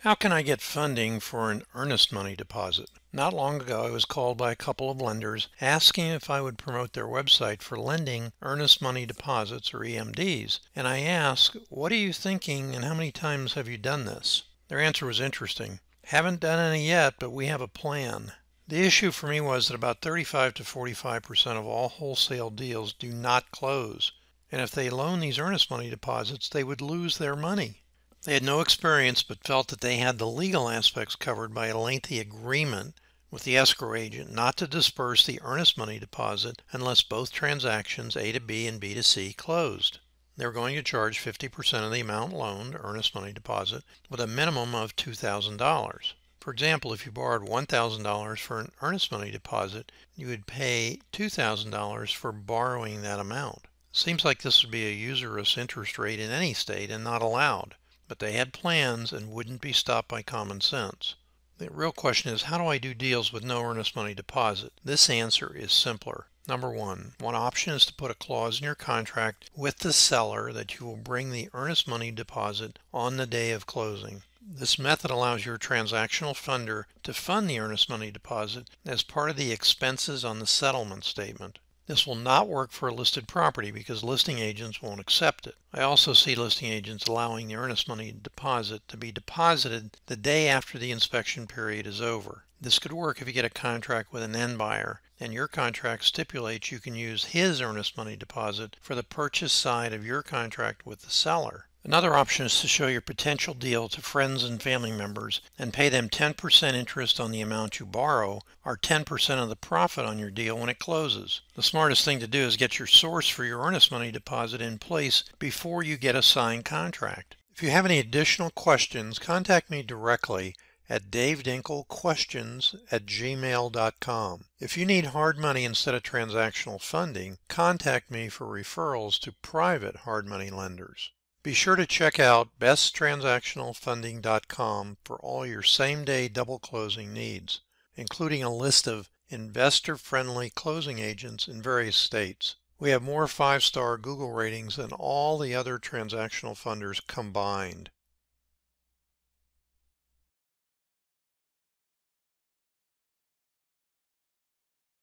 How can I get funding for an earnest money deposit? Not long ago, I was called by a couple of lenders asking if I would promote their website for lending earnest money deposits, or EMDs. And I asked, "What are you thinking and how many times have you done this?" Their answer was interesting. "Haven't done any yet, but we have a plan." The issue for me was that about 35 to 45% of all wholesale deals do not close. And if they loan these earnest money deposits, they would lose their money. They had no experience but felt that they had the legal aspects covered by a lengthy agreement with the escrow agent not to disperse the earnest money deposit unless both transactions, A to B and B to C, closed. They were going to charge 50% of the amount loaned, earnest money deposit, with a minimum of $2,000. For example, if you borrowed $1,000 for an earnest money deposit, you would pay $2,000 for borrowing that amount. Seems like this would be a usurious interest rate in any state and not allowed. But they had plans and wouldn't be stopped by common sense. The real question is, how do I do deals with no earnest money deposit? This answer is simpler. Number one option is to put a clause in your contract with the seller that you will bring the earnest money deposit on the day of closing. This method allows your transactional funder to fund the earnest money deposit as part of the expenses on the settlement statement. This will not work for a listed property because listing agents won't accept it. I also see listing agents allowing the earnest money deposit to be deposited the day after the inspection period is over. This could work if you get a contract with an end buyer and your contract stipulates you can use his earnest money deposit for the purchase side of your contract with the seller. Another option is to show your potential deal to friends and family members and pay them 10% interest on the amount you borrow, or 10% of the profit on your deal when it closes. The smartest thing to do is get your source for your earnest money deposit in place before you get a signed contract. If you have any additional questions, contact me directly at davedinkelquestions@gmail.com. If you need hard money instead of transactional funding, contact me for referrals to private hard money lenders. Be sure to check out besttransactionalfunding.com for all your same-day double closing needs, including a list of investor-friendly closing agents in various states. We have more 5-star Google ratings than all the other transactional funders combined.